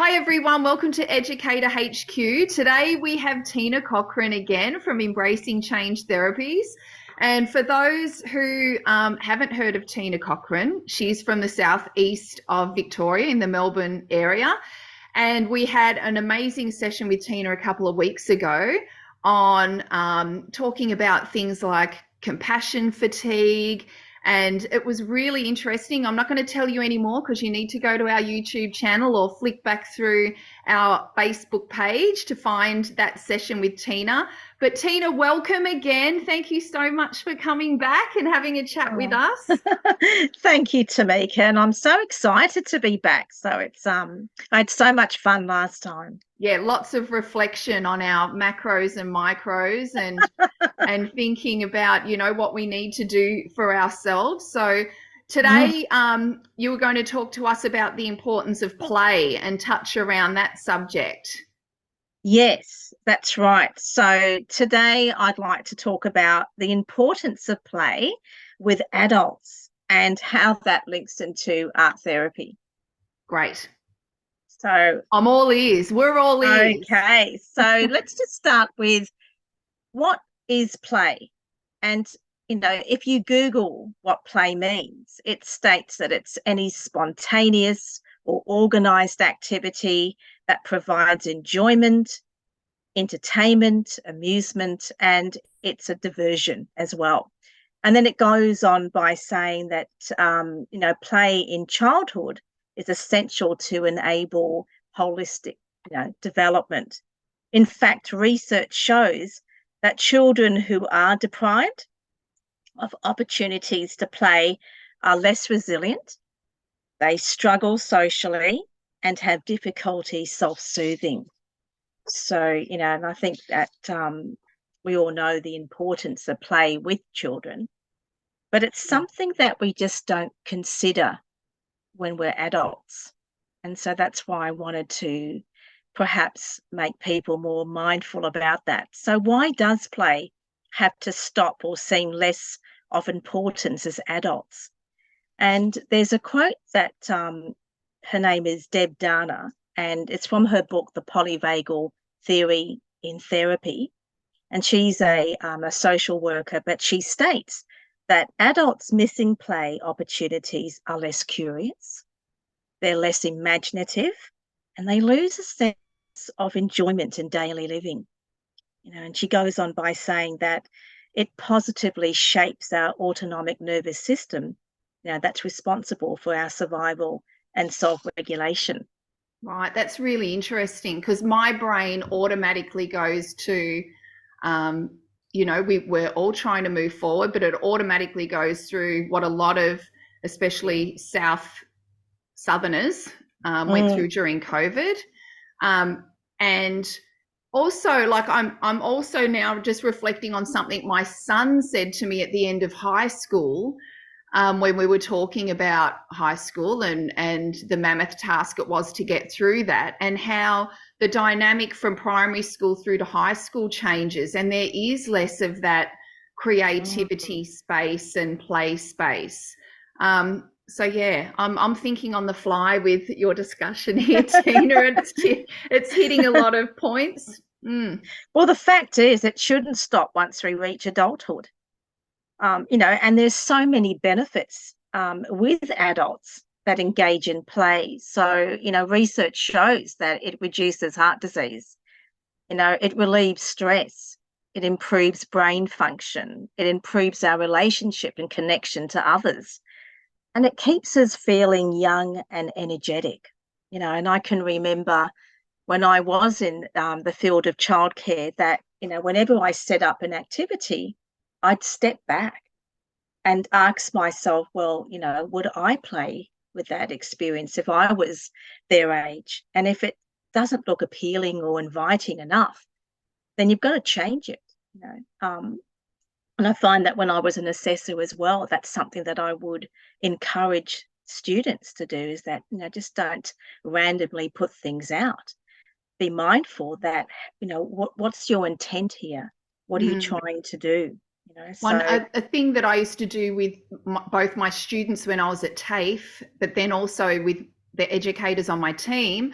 Hi everyone, welcome to Educator HQ. Today we have Tina Corcoran again from Embracing Change Therapies. And for those who haven't heard of Tina Corcoran, she's from the southeast of Victoria in the Melbourne area. And we had an amazing session with Tina a couple of weeks ago on talking about things like compassion fatigue. And it was really interesting. I'm not going to tell you anymore because you need to go to our YouTube channel or flick back through our Facebook page to find that session with Tina. But Tina, welcome again. Thank you so much for coming back and having a chat with us. Thank you, Tamika, and I'm so excited to be back. So it's I had so much fun last time. Yeah, lots of reflection on our macros and micros and thinking about, what we need to do for ourselves. So today, you were going to talk to us about the importance of play and touch around that subject. Yes, that's right. So today I'd like to talk about the importance of play with adults and how that links into art therapy. Great. So I'm all ears. We're all ears. Okay, so let's just start with what is play? And, if you Google what play means, it states that it's any spontaneous or organized activity that provides enjoyment, entertainment, amusement, and it's a diversion as well. And then it goes on by saying that, play in childhood is essential to enable holistic, development. In fact, research shows that children who are deprived of opportunities to play are less resilient, they struggle socially, and have difficulty self-soothing. So, and I think that we all know the importance of play with children, but it's something that we just don't consider when we're adults. And so that's why I wanted to perhaps make people more mindful about that. So why does play have to stop or seem less of importance as adults? And there's a quote that her name is Deb Dana, and it's from her book, The Polyvagal Theory in Therapy. And she's a social worker, but she states that adults missing play opportunities are less curious, they're less imaginative, and they lose a sense of enjoyment in daily living. And she goes on by saying that it positively shapes our autonomic nervous system, that's responsible for our survival and self-regulation. Right, that's really interesting because my brain automatically goes to, we're all trying to move forward, but it automatically goes through what a lot of, especially Southerners, went through during COVID. And also, like, I'm also now just reflecting on something my son said to me at the end of high school, when we were talking about high school and the mammoth task it was to get through that, and how the dynamic from primary school through to high school changes, and there is less of that creativity space and play space. So yeah, I'm thinking on the fly with your discussion here, Tina. It's hitting a lot of points. Well, the fact is, it shouldn't stop once we reach adulthood. And there's so many benefits with adults that engage in play. So, research shows that it reduces heart disease. It relieves stress. It improves brain function. It improves our relationship and connection to others. And it keeps us feeling young and energetic, and I can remember when I was in the field of childcare that, whenever I set up an activity, I'd step back and ask myself, well, would I play with that experience if I was their age? And if it doesn't look appealing or inviting enough, then you've got to change it, And I find that when I was an assessor as well, that's something that I would encourage students to do, is that, just don't randomly put things out. Be mindful that, what's your intent here? What are you trying to do? A thing that I used to do with both my students when I was at TAFE, but then also with the educators on my team,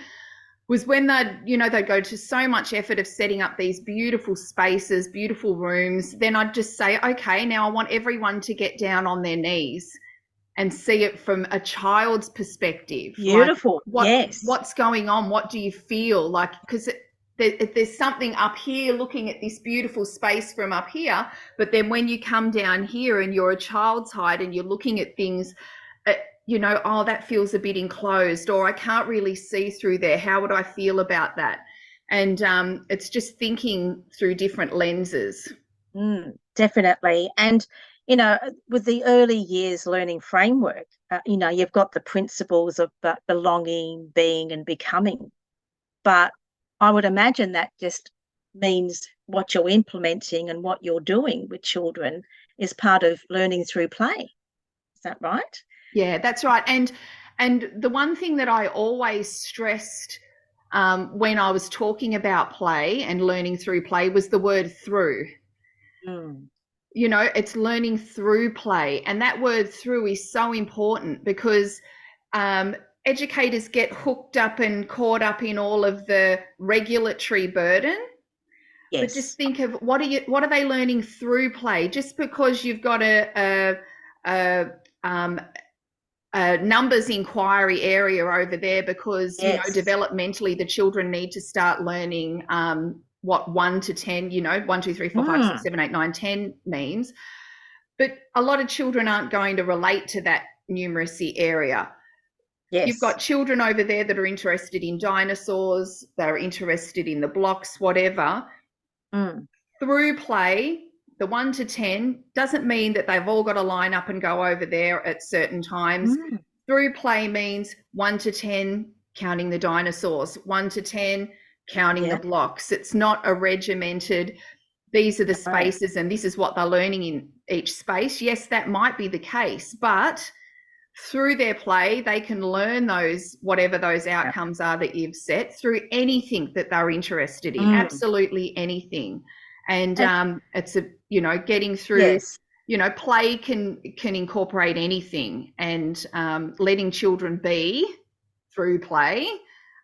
was when they'd go to so much effort of setting up these beautiful spaces, beautiful rooms. Then I'd just say, okay, now I want everyone to get down on their knees and see it from a child's perspective. Like, Beautiful. Yes. what's going on? What do you feel like? Because there's something up here looking at this beautiful space from up here, but then when you come down here and you're a child's height and you're looking at things, oh, that feels a bit enclosed, or I can't really see through there. How would I feel about that? And it's just thinking through different lenses. Definitely. And, with the early years learning framework, you've got the principles of belonging, being, and becoming. But I would imagine that just means what you're implementing and what you're doing with children is part of learning through play. Is that right? Yeah, that's right. And the one thing that I always stressed when I was talking about play and learning through play was the word through. Mm. It's learning through play. And that word through is so important because educators get hooked up and caught up in all of the regulatory burden. Yes. But just think of what are they learning through play? Just because you've got a numbers inquiry area over there because Yes. developmentally the children need to start learning what 1 to 10, 1, 2, 3, 4, 5, 6, 7, 8, 9, 10 means. But a lot of children aren't going to relate to that numeracy area. Yes. You've got children over there that are interested in dinosaurs, they're interested in the blocks, whatever. Through play, the 1 to 10 doesn't mean that they've all got to line up and go over there at certain times. Through play means 1 to 10 counting the dinosaurs, 1 to 10 counting the blocks. It's not a regimented, these are the spaces and this is what they're learning in each space. Yes, that might be the case, but through their play, they can learn whatever those outcomes are that you've set through anything that they're interested in, absolutely anything. And it's getting through, play can incorporate anything, and letting children be through play.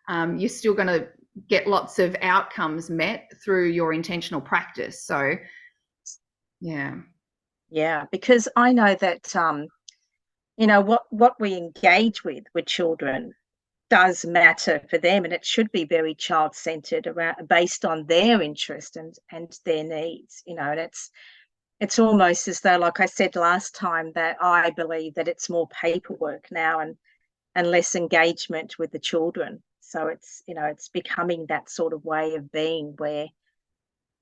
You're still going to get lots of outcomes met through your intentional practice. So, yeah. Yeah, because I know that, what we engage with children does matter for them, and it should be very child-centered based on their interest and their needs, and it's almost as though, like I said last time, that I believe that it's more paperwork now and less engagement with the children. So it's becoming that sort of way of being where,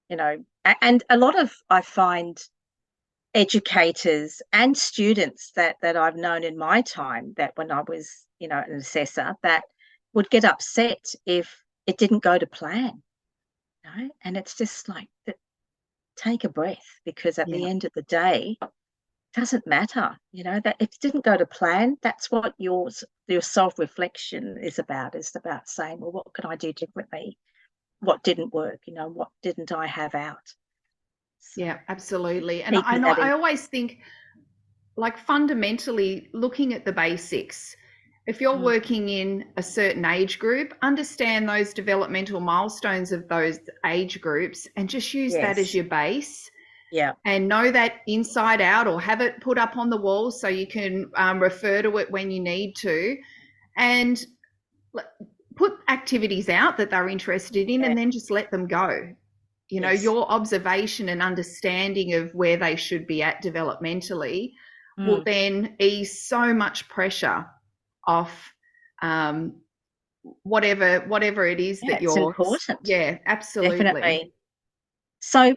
and a lot of, I find, educators and students that I've known in my time, that when I was, an assessor, that would get upset if it didn't go to plan, and it's just like, take a breath, because at the end of the day, it doesn't matter, that if it didn't go to plan, that's what your self-reflection is about saying, well, what can I do differently? What didn't work? What didn't I have out? Yeah, absolutely. And I always think, like, fundamentally looking at the basics. If you're working in a certain age group, understand those developmental milestones of those age groups and just use that as your base. Yeah. And know that inside out, or have it put up on the wall so you can refer to it when you need to. And put activities out that they're interested in, and then just let them go. Your observation and understanding of where they should be at developmentally will then ease so much pressure off whatever it is that you're. It's important. Yeah, absolutely. Definitely. So,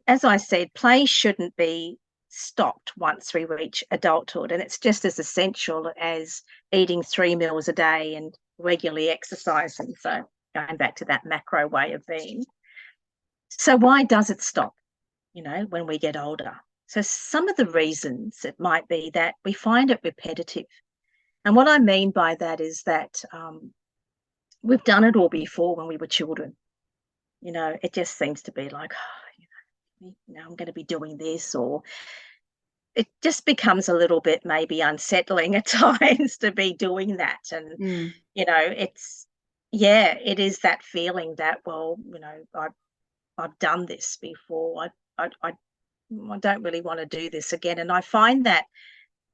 as I said, play shouldn't be stopped once we reach adulthood, and it's just as essential as eating 3 meals a day and regularly exercising. So, going back to that macro way of being. So why does it stop, when we get older? So some of the reasons it might be that we find it repetitive. And what I mean by that is that we've done it all before when we were children. It just seems to be like, I'm going to be doing this, or it just becomes a little bit maybe unsettling at times to be doing that. And, yeah, it is that feeling that, well, I've done this before. I don't really want to do this again. And I find that,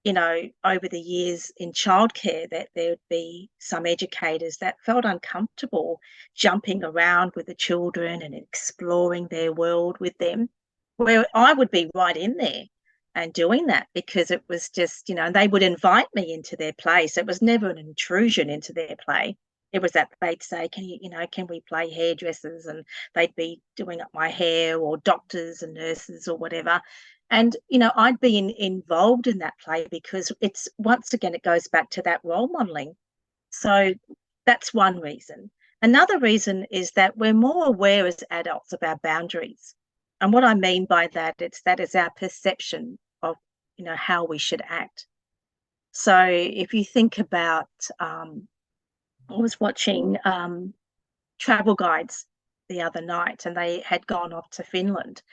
over the years in childcare, that there would be some educators that felt uncomfortable jumping around with the children and exploring their world with them, where I would be right in there and doing that, because it was just, they would invite me into their play. So it was never an intrusion into their play. It was that they'd say, can we play hairdressers? And they'd be doing up my hair, or doctors and nurses or whatever. And, I'd be involved in that play, because it's, once again, it goes back to that role modeling. So that's one reason. Another reason is that we're more aware as adults of our boundaries. And what I mean by that, that is our perception of, how we should act. So if you think about, I was watching travel guides the other night, and they had gone off to Finland.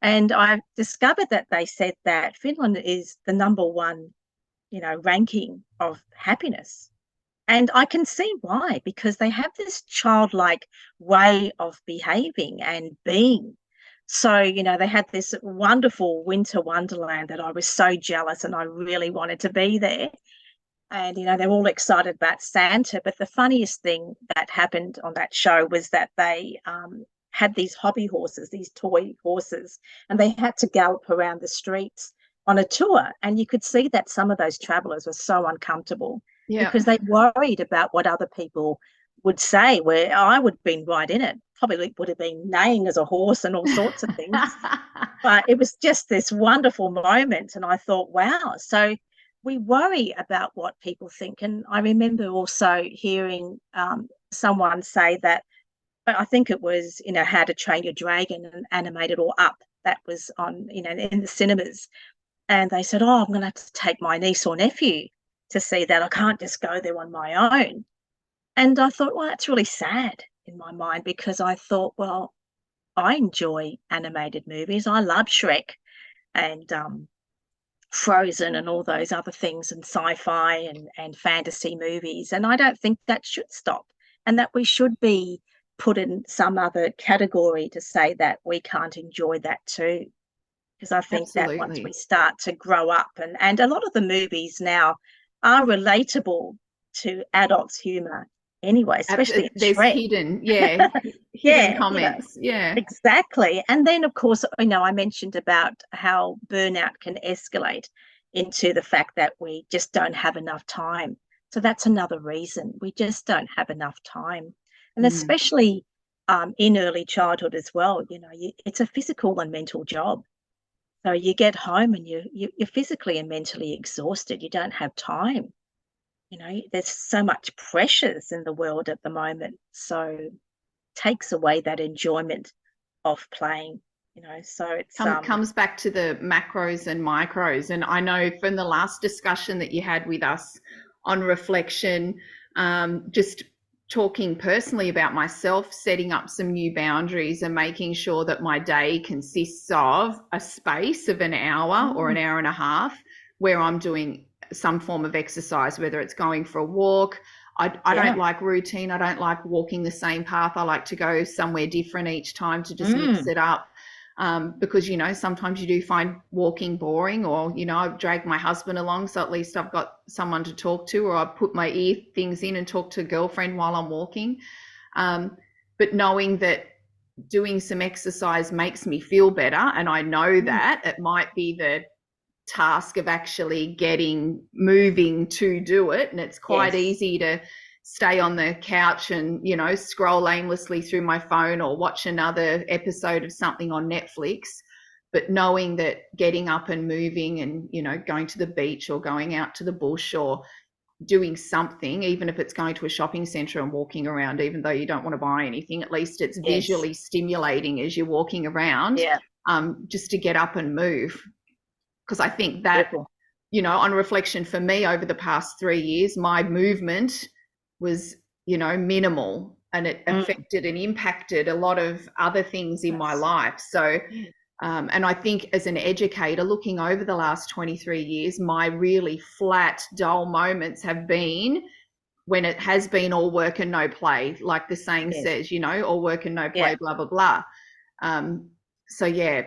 And I discovered that they said that Finland is the number one, ranking of happiness. And I can see why, because they have this childlike way of behaving and being. So, they had this wonderful winter wonderland that I was so jealous, and I really wanted to be there. And, they're all excited about Santa. But the funniest thing that happened on that show was that they had these hobby horses, these toy horses, and they had to gallop around the streets on a tour. And you could see that some of those travelers were so uncomfortable, because they worried about what other people would say, where I would have been right in it, probably would have been neighing as a horse and all sorts of things. But it was just this wonderful moment. And I thought, wow. So we worry about what people think. And I remember also hearing someone say that, I think it was, How to Train Your Dragon, and animated, or Up, that was on, in the cinemas. And they said, oh, I'm going to have to take my niece or nephew to see that. I can't just go there on my own. And I thought, well, that's really sad in my mind, because I thought, well, I enjoy animated movies. I love Shrek and Frozen and all those other things, and sci-fi and fantasy movies. And I don't think that should stop, and that we should be put in some other category to say that we can't enjoy that too. Because I think that once we start to grow up, and a lot of the movies now are relatable to adults' humour anyway, especially there's Shrek. hidden comments. Exactly. And then, of course, I mentioned about how burnout can escalate into the fact that we just don't have enough time. So that's another reason. We just don't have enough time. And especially in early childhood as well, it's a physical and mental job. So you get home and you're physically and mentally exhausted. You don't have time. There's so much pressures in the world at the moment. So it takes away that enjoyment of playing, so it's comes back to the macros and micros. And I know from the last discussion that you had with us on reflection, just talking personally about myself, setting up some new boundaries and making sure that my day consists of a space of an hour or an hour and a half where I'm doing some form of exercise, whether it's going for a walk. I don't like routine. I don't like walking the same path. I like to go somewhere different each time to just mix it up. Because, sometimes you do find walking boring, or, I've dragged my husband along, so at least I've got someone to talk to, or I put my ear things in and talk to a girlfriend while I'm walking. But knowing that doing some exercise makes me feel better, and I know that it might be the task of actually getting moving to do it, and it's quite easy to stay on the couch and scroll aimlessly through my phone or watch another episode of something on Netflix. But knowing that getting up and moving and going to the beach or going out to the bush or doing something, even if it's going to a shopping centre and walking around, even though you don't want to buy anything, at least it's visually stimulating as you're walking around, just to get up and move. Because I think that, on reflection for me over the past 3 years, my movement was, minimal, and it affected and impacted a lot of other things in my life. So, and I think as an educator, looking over the last 23 years, my really flat, dull moments have been when it has been all work and no play, like the saying Yes. says, all work and no play, Yeah. blah, blah, blah. So yeah,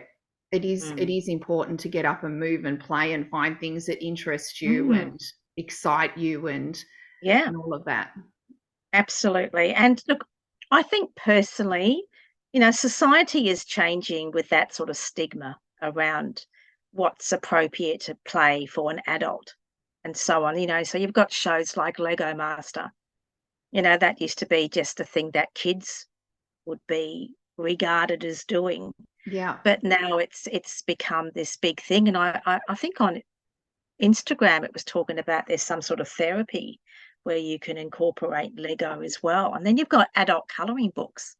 it Mm. is important to get up and move and play and find things that interest you and excite you and all of that. Absolutely. And look, I think personally, society is changing with that sort of stigma around what's appropriate to play for an adult and so on. So you've got shows like Lego Master. That used to be just a thing that kids would be regarded as doing. Yeah. But now it's become this big thing. And I think on Instagram it was talking about there's some sort of therapy where you can incorporate Lego as well. And then you've got adult colouring books,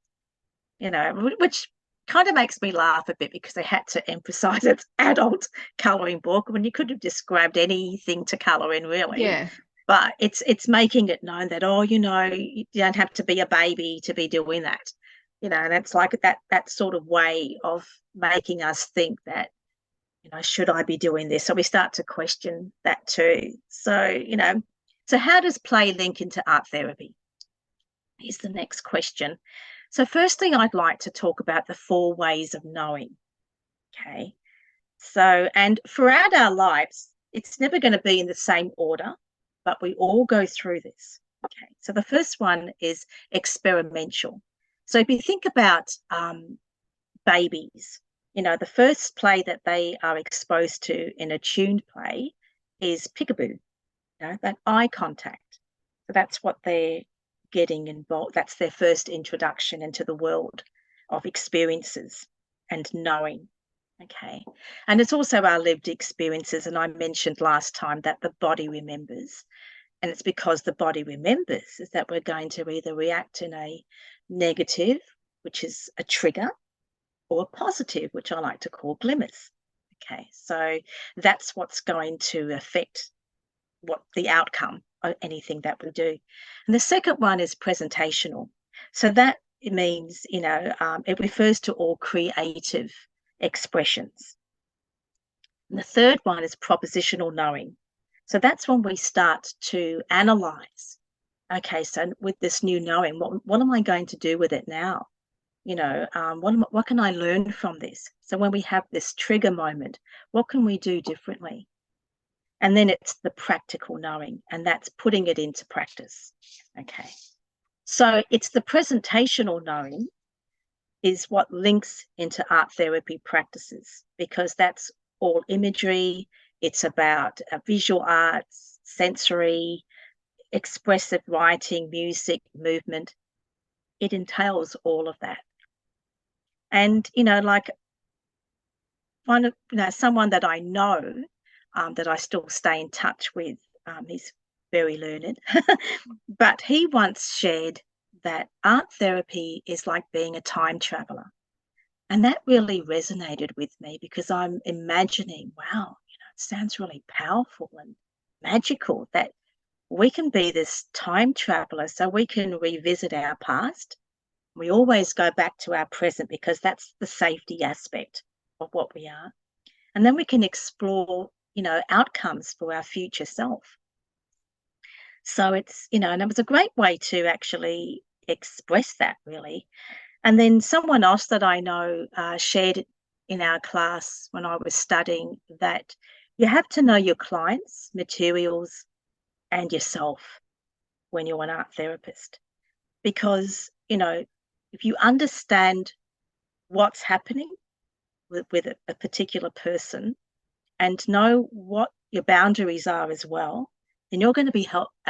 which kind of makes me laugh a bit because they had to emphasize it's adult colouring book when you could have just grabbed anything to colour in, really. Yeah. But it's making it known that, you don't have to be a baby to be doing that. And it's like that sort of way of making us think that, should I be doing this? So we start to question that too. So, so how does play link into art therapy? Here's the next question. So firstly, I'd like to talk about the 4 ways of knowing. Okay. So, and throughout our lives, it's never going to be in the same order, but we all go through this. Okay. So the first one is experimental. So if you think about babies, the first play that they are exposed to in a tuned play is peekaboo, that eye contact. So that's what they're getting involved. That's their first introduction into the world of experiences and knowing. Okay. And it's also our lived experiences. And I mentioned last time that the body remembers. And it's because the body remembers is that we're going to either react in a negative, which is a trigger, or a positive, which I like to call glimmers. Okay. So that's what's going to affect what the outcome of anything that we do. And the second one is presentational. So that it means, it refers to all creative expressions. And the third one is propositional knowing. So that's when we start to analyze. Okay, so with this new knowing, what am I going to do with it now? What can I learn from this? So when we have this trigger moment, what can we do differently? And then it's the practical knowing, and that's putting it into practice. Okay. So it's the presentational knowing is what links into art therapy practices, because that's all imagery. It's about visual arts, sensory, expressive writing, music, movement. It entails all of that. And, like someone that I know that I still stay in touch with, he's very learned, but he once shared that art therapy is like being a time traveler. And that really resonated with me because I'm imagining, wow, it sounds really powerful and magical that we can be this time traveler so we can revisit our past. We always go back to our present because that's the safety aspect of what we are. And then we can explore, outcomes for our future self. So it's, and it was a great way to actually express that, really. And then someone else that I know shared in our class when I was studying that you have to know your clients, materials, and yourself when you're an art therapist. Because, if you understand what's happening with a particular person and know what your boundaries are as well, then you're going to be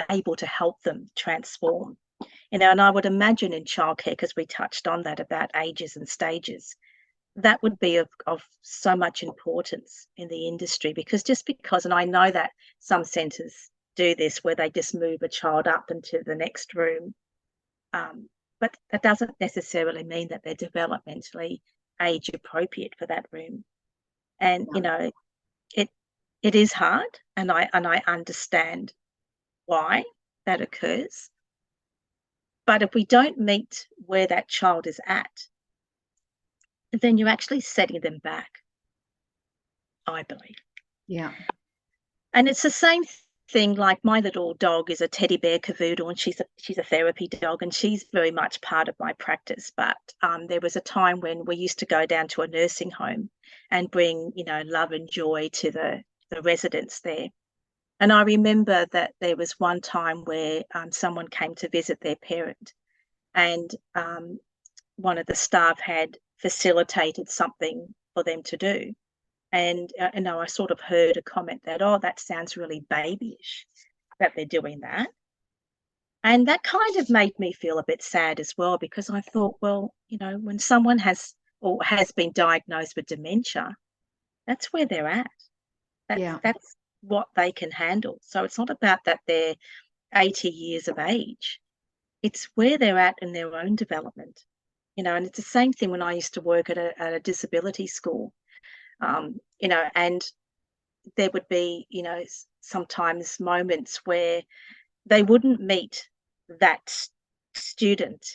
able to help them transform. And I would imagine in childcare, because we touched on that about ages and stages, that would be of so much importance in the industry because, and I know that some centres do this where they just move a child up into the next room. But that doesn't necessarily mean that they're developmentally age appropriate for that room. And, it is hard, and I understand why that occurs. But if we don't meet where that child is at, then you're actually setting them back, I believe. Yeah. And it's the same thing, like my little dog is a teddy bear cavoodle, and she's a therapy dog, and she's very much part of my practice. But there was a time when we used to go down to a nursing home and bring, love and joy to the residents there. And I remember that there was one time where someone came to visit their parent, and one of the staff had facilitated something for them to do. And I sort of heard a comment that, oh, that sounds really babyish that they're doing that. And that kind of made me feel a bit sad as well, because I thought, well, when someone has been diagnosed with dementia, that's where they're at. That's what they can handle. So it's not about that they're 80 years of age. It's where they're at in their own development. And it's the same thing when I used to work at a disability school. And there would be, sometimes moments where they wouldn't meet that student,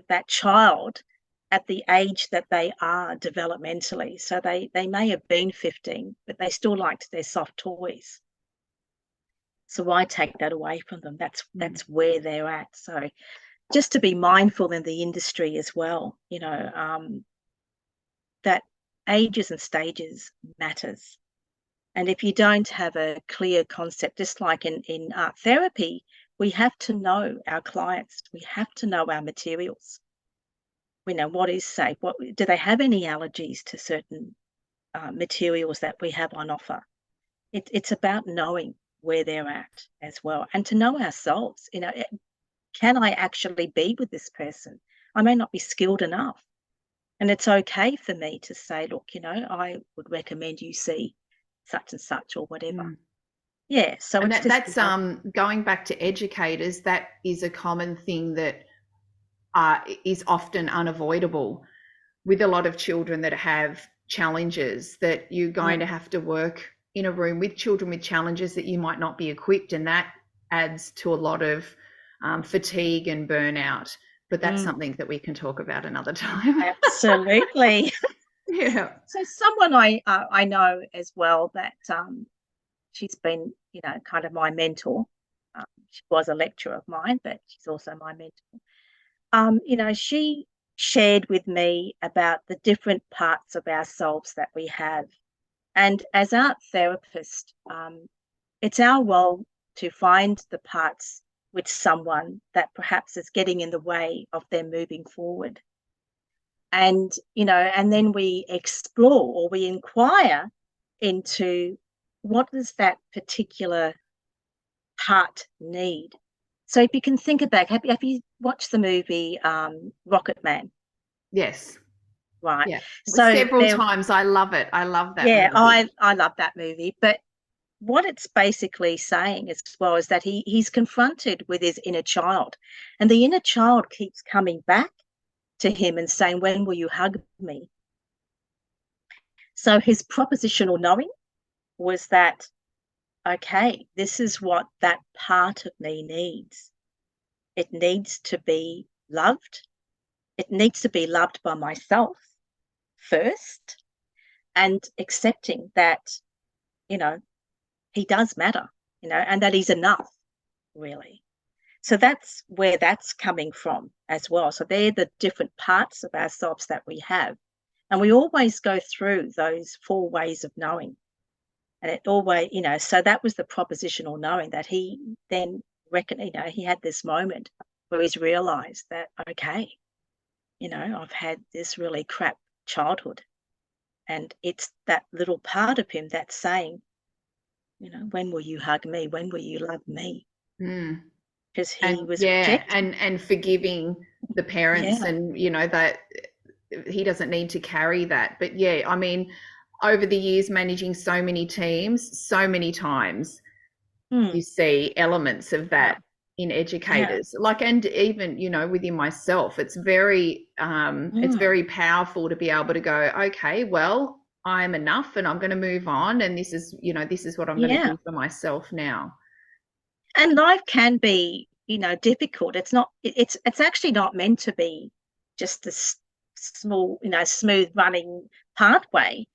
that child at the age that they are developmentally. So they may have been 15, but they still liked their soft toys. So I take that away from them. That's where they're at. So just to be mindful in the industry as well, that ages and stages matters. And if you don't have a clear concept, just like in art therapy, we have to know our clients. We have to know our materials. We know what is safe. Do they have any allergies to certain materials that we have on offer? It's about knowing where they're at as well, and to know ourselves. Can I actually be with this person? I may not be skilled enough. And it's okay for me to say, look, I would recommend you see such and such or whatever. Yeah. So and that's going back to educators, that is a common thing that is often unavoidable with a lot of children that have challenges, that you're going to have to work in a room with children with challenges that you might not be equipped, and that adds to a lot of fatigue and burnout. But that's something that we can talk about another time. Absolutely. Yeah. So someone I know as well that she's been, kind of my mentor. She was a lecturer of mine, but she's also my mentor. She shared with me about the different parts of ourselves that we have. And as art therapists, it's our role to find the parts with someone that perhaps is getting in the way of them moving forward. And, and then we explore, or we inquire into what does that particular part need. So if you can think about, have you watched the movie Rocket Man? Yes. Right. Yeah. So several times. I love it. I love that movie. I love that movie. But what it's basically saying as well is that he's confronted with his inner child, and the inner child keeps coming back to him and saying, when will you hug me? So his propositional knowing was that, okay, this is what that part of me needs. It needs to be loved. It needs to be loved by myself first, and accepting that, he does matter, and that he's enough, really. So that's where that's coming from as well. So they're the different parts of ourselves that we have. And we always go through those 4 ways of knowing. And it always, so that was the propositional knowing, that he then reckoned, he had this moment where he's realized that, okay, I've had this really crap childhood. And it's that little part of him that's saying, when will you hug me? When will you love me? Because he was rejected. And forgiving the parents, and that he doesn't need to carry that. But over the years, managing so many teams, so many times you see elements of that in educators, and even within myself. It's very it's very powerful to be able to go, okay, well, I'm enough and I'm going to move on, and this is what I'm going to do for myself now. And life can be, difficult. It's actually not meant to be just a small, smooth running pathway.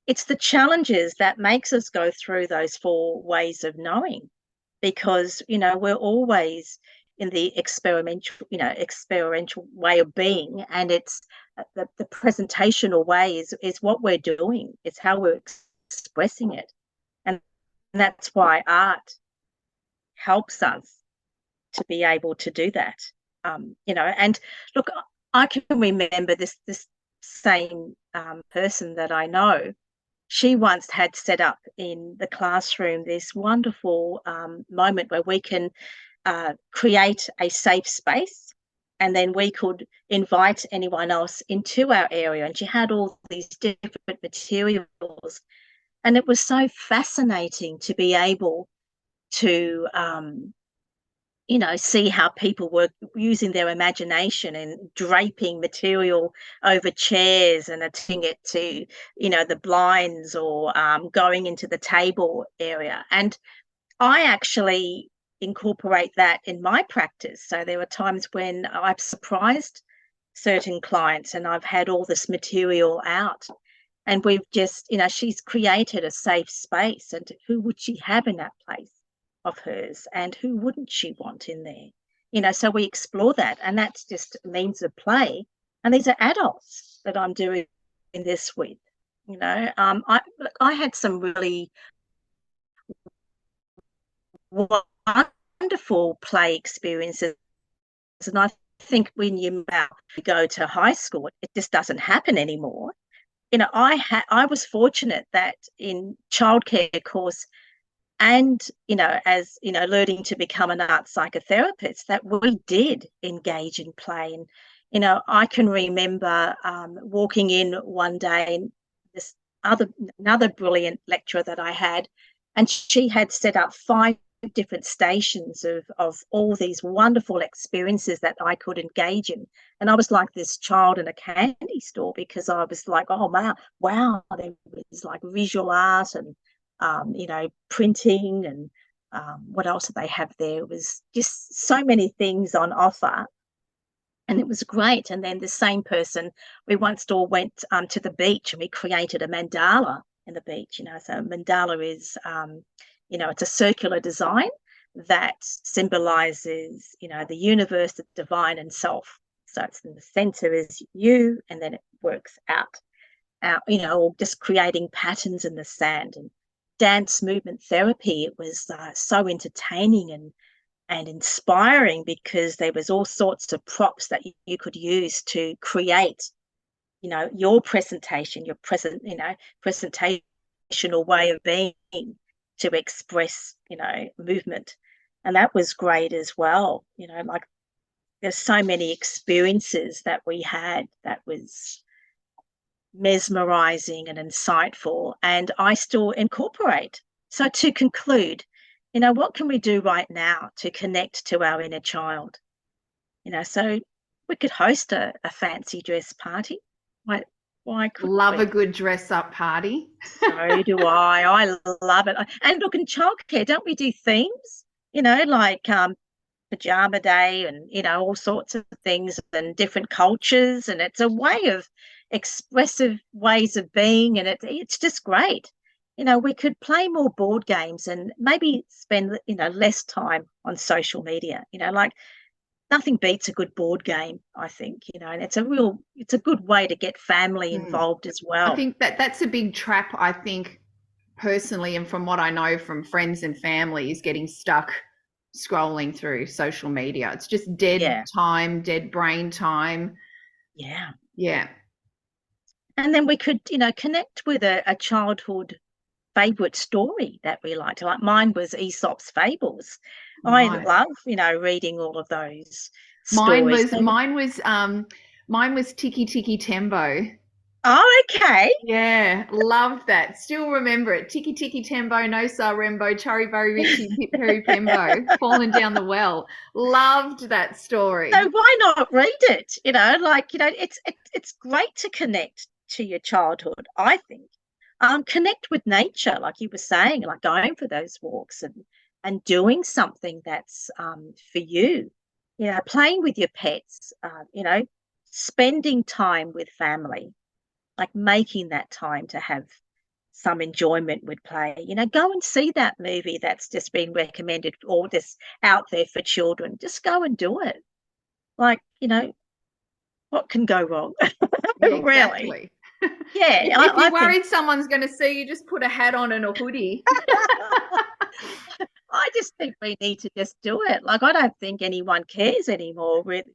It's the challenges that makes us go through those 4 ways of knowing. because, we're always in the experiential way of being, and it's the presentational way is what we're doing. It's how we're expressing it. And that's why art helps us to be able to do that. And look, I can remember this same person that I know. She once had set up in the classroom this wonderful moment where we can create a safe space, and then we could invite anyone else into our area. And she had all these different materials, and it was so fascinating to be able to see how people were using their imagination and draping material over chairs and attaching it to, the blinds, or going into the table area. And I actually incorporate that in my practice. So there were times when I've surprised certain clients and I've had all this material out, and we've just, she's created a safe space. And who would she have in that place of hers, and who wouldn't she want in there? So we explore that, and that's just means of play. And these are adults that I'm doing this with. I had some really wonderful play experiences, and I think when you go to high school, it just doesn't happen anymore. I was fortunate that in childcare course, and as learning to become an art psychotherapist, that we did engage in play. And I can remember walking in one day, and this another brilliant lecturer that I had, and she had set up 5 different stations of all these wonderful experiences that I could engage in. And I was like this child in a candy store, because I was like, oh wow, there was like visual art and printing, and what else did they have there? It was just so many things on offer, and it was great. And then the same person, we once all went to the beach, and we created a mandala in the beach. So mandala is, it's a circular design that symbolizes, the universe, the divine, and self. So it's in the center is you, and then it works out, or just creating patterns in the sand. And dance movement therapy, it was so entertaining and inspiring, because there was all sorts of props that you could use to create, your presentation, your presentational way of being, to express, movement. And that was great as well. Like, there's so many experiences that we had that was mesmerizing and insightful, and I still incorporate. So to conclude, what can we do right now to connect to our inner child? So we could host a fancy dress party. Why couldn't Love we? a good dress up party. So do I love it. And look, in childcare, don't we do themes, like pajama day, and all sorts of things, and different cultures, and it's a way of expressive ways of being, and it's just great. We could play more board games, and maybe spend less time on social media. Like, nothing beats a good board game, I think. And it's a good way to get family involved as I well. think that's a big trap, I think, personally, and from what I know from friends and family, is getting stuck scrolling through social media. It's just dead time, dead brain time. Yeah. And then we could, connect with a childhood favorite story that we liked. Like, mine was Aesop's Fables. Nice. I love, reading all of those Mine stories. was Tiki Tiki Tembo. Oh, okay. Yeah, loved that. Still remember it. Tiki Tiki Tembo, no Sa Rembo, Charibo Richie, Pip Peri Pembo, falling down the well. Loved that story. So why not read it? It's great to connect to your childhood, I think. Connect with nature, like you were saying, like going for those walks, and doing something that's for you. Playing with your pets, spending time with family, like making that time to have some enjoyment with play. Go and see that movie that's just been recommended or just out there for children. Just go and do it. Like, what can go wrong? Yeah, Really? exactly. Yeah, If I you're think worried someone's going to see you, just put a hat on and a hoodie. I just think we need to just do it. Like, I don't think anyone cares anymore if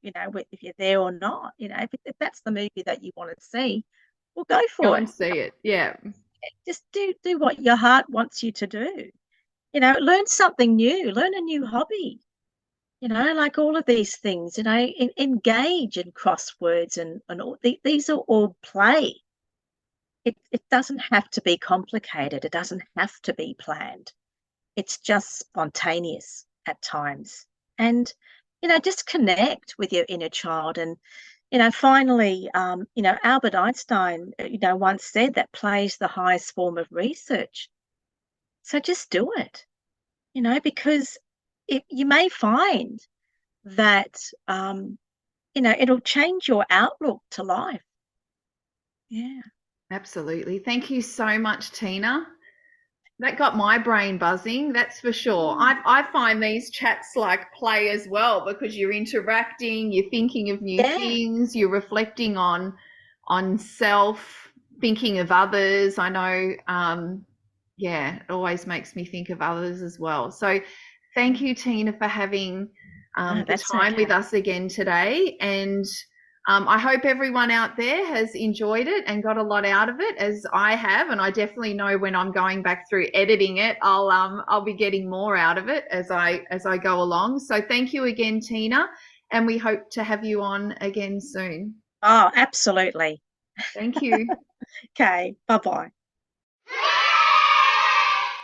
you're there or not. If that's the movie that you want to see, well, go Go for it. and see it. Yeah. Just do what your heart wants you to do. Learn something new, learn a new hobby. Like all of these things, engage in crosswords and all, these are all play. It doesn't have to be complicated. It doesn't have to be planned. It's just spontaneous at times. And, just connect with your inner child. And, finally, Albert Einstein, once said that play is the highest form of research. So just do it, because you may find that, it'll change your outlook to life. Yeah. Absolutely. Thank you so much, Tina. That got my brain buzzing, that's for sure. I find these chats like play as well because you're interacting, you're thinking of new Yeah. things, you're reflecting on self, thinking of others. I know, yeah, it always makes me think of others as well. So thank you, Tina, for having the That's time with okay. us again today. And I hope everyone out there has enjoyed it and got a lot out of it, as I have, and I definitely know when I'm going back through editing it, I'll be getting more out of it as I go along. So thank you again, Tina, and we hope to have you on again soon. Oh, absolutely. Thank you. Okay. Bye-bye.